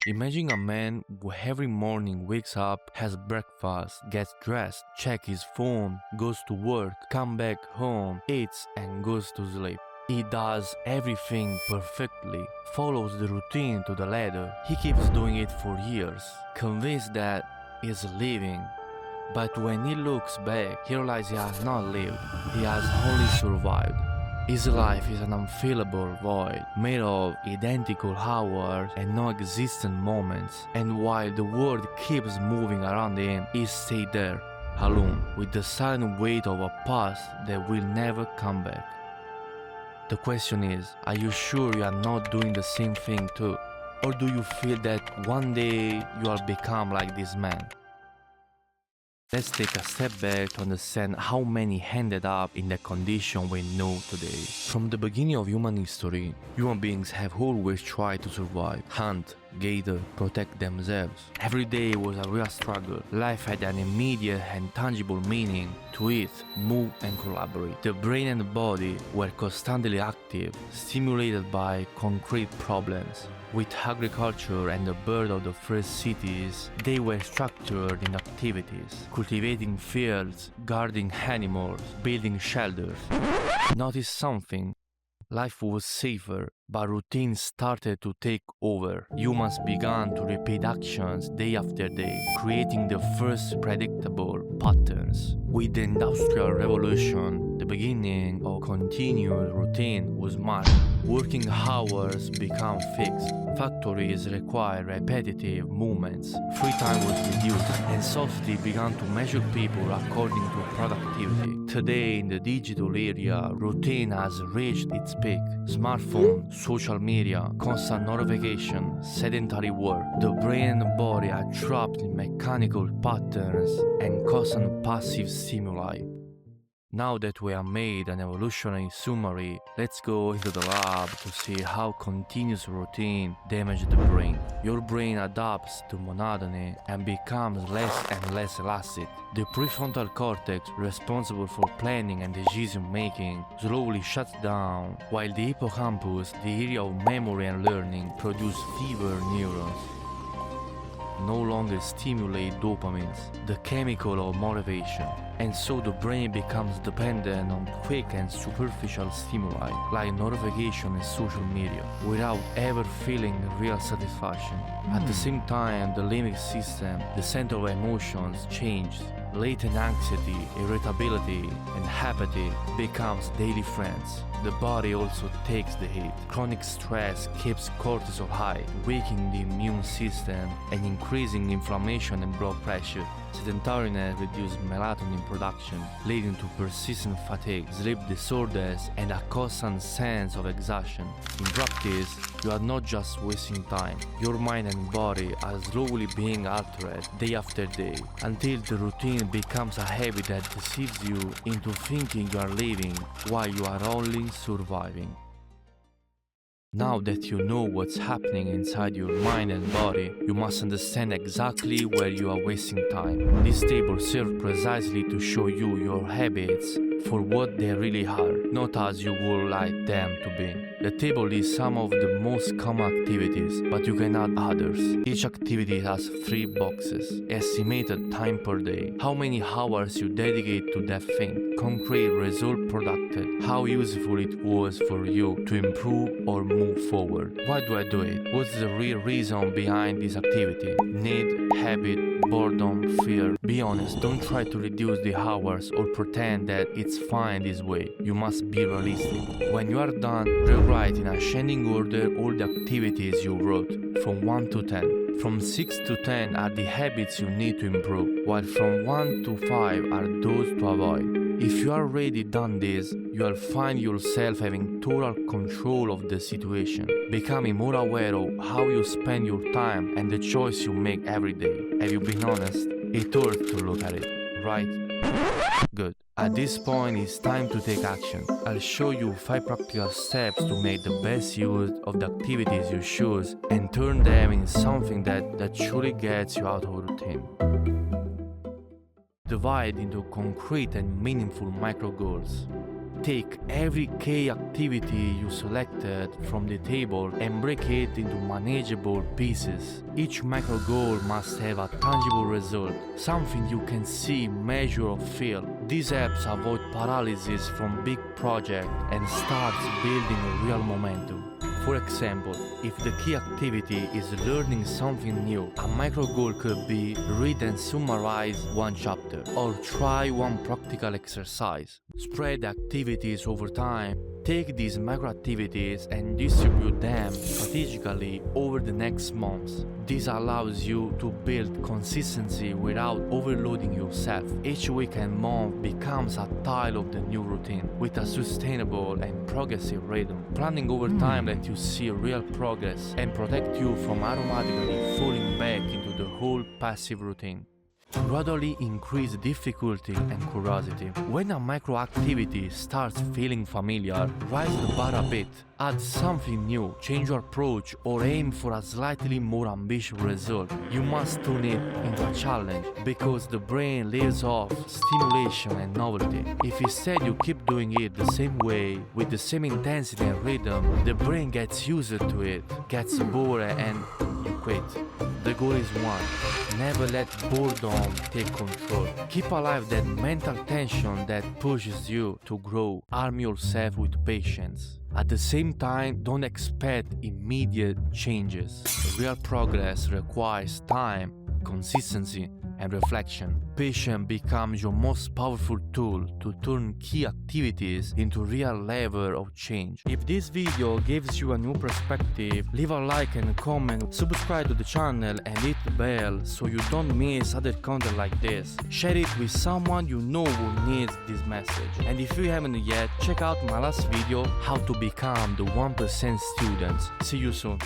Imagine a man who every morning wakes up, has breakfast, gets dressed, checks his phone, goes to work, comes back home, eats and goes to sleep. He does everything perfectly, follows the routine to the letter. He keeps doing it for years, convinced that he's living. But when he looks back, he realizes he has not lived, he has only survived. His life is an unfillable void, made of identical hours and non-existent moments. And while the world keeps moving around him, he stays there, alone, with the silent weight of a past that will never come back. The question is, are you sure you are not doing the same thing too? Or do you feel that one day you will become like this man? Let's take a step back to understand how many ended up in the condition we know today. From the beginning of human history, human beings have always tried to survive, hunt, gather, protect themselves. Every day was a real struggle. Life had an immediate and tangible meaning: to eat, move and collaborate. The brain and the body were constantly active, stimulated by concrete problems. With agriculture and the birth of the first cities, they were structured in activities: cultivating fields, guarding animals, building shelters. Notice something. Life was safer, but routine started to take over. Humans began to repeat actions day after day, creating the first predictable patterns. With the Industrial Revolution, the beginning of continuous routine was marked. Working hours became fixed. Factories required repetitive movements. Free time was reduced, and society began to measure people according to productivity. Today, in the digital era, routine has reached its peak. Smartphone, social media, constant notification, sedentary work. The brain and body are trapped in mechanical patterns and constant passive stimuli. Now that we have made an evolutionary summary, let's go into the lab to see how continuous routine damages the brain. Your brain adapts to monotony and becomes less and less elastic. The prefrontal cortex, responsible for planning and decision making, slowly shuts down, while the hippocampus, the area of memory and learning, produces fewer neurons. No longer stimulate dopamines, the chemical of motivation, and so the brain becomes dependent on quick and superficial stimuli like notification and social media, without ever feeling real satisfaction. At the same time, the limbic system, the center of emotions, changes. Latent anxiety, irritability, and apathy becomes daily friends. The body also takes the hit. Chronic stress keeps cortisol high, weakening the immune system and increasing inflammation and blood pressure. Sedentariness reduces melatonin production, leading to persistent fatigue, sleep disorders, and a constant sense of exhaustion. In practice, you are not just wasting time. Your mind and body are slowly being altered day after day, until the routine becomes a habit that deceives you into thinking you are living while you are only surviving. Now that you know what's happening inside your mind and body, you must understand exactly where you are wasting time. This table serves precisely to show you your habits for what they really are, not as you would like them to be. The table lists some of the most common activities, but you can add others. Each activity has 3 boxes: estimated time per day, how many hours you dedicate to that thing, concrete result produced, how useful it was for you to improve or move forward. Why do I do it? What's the real reason behind this activity? Need, habit, boredom, fear. Be honest, don't try to reduce the hours or pretend that it's fine this way. You must be realistic. When you are done, rewrite in ascending order all the activities you wrote, from 1 to 10. From 6 to 10 are the habits you need to improve, while from 1 to 5 are those to avoid. If you are already done this, you will find yourself having total control of the situation, becoming more aware of how you spend your time and the choice you make every day. Have you been honest? It hurts to look at it, right? Good. At this point, it's time to take action. I'll show you 5 practical steps to make the best use of the activities you choose and turn them into something that truly gets you out of routine. Divide into concrete and meaningful micro goals. Take every key activity you selected from the table and break it into manageable pieces. Each micro goal must have a tangible result, something you can see, measure or feel. These helps avoid paralysis from big projects and starts building a real momentum. For example, if the key activity is learning something new, a micro goal could be read and summarize one chapter, or try one practical exercise. Spread the activities over time. Take these micro activities and distribute them strategically over the next months. This allows you to build consistency without overloading yourself. Each week and month becomes a tile of the new routine with a sustainable and progressive rhythm. Planning over time lets you see real progress and protect you from automatically falling back into the whole passive routine. Gradually increase difficulty and curiosity. When a micro activity starts feeling familiar, raise the bar a bit, add something new, change your approach, or aim for a slightly more ambitious result. You must turn it into a challenge because the brain lives off stimulation and novelty. If instead you keep doing it the same way, with the same intensity and rhythm, the brain gets used to it, gets bored, and you quit. The goal is one. Never let boredom take control. Keep alive that mental tension that pushes you to grow. Arm yourself with patience. At the same time, don't expect immediate changes. Real progress requires time, consistency, and reflection. Patience becomes your most powerful tool to turn key activities into real level of change. If this video gives you a new perspective, leave a like and a comment, subscribe to the channel and hit the bell so you don't miss other content like this. Share it with someone you know who needs this message. And if you haven't yet, check out my last video, how to become the 1% students. See you soon.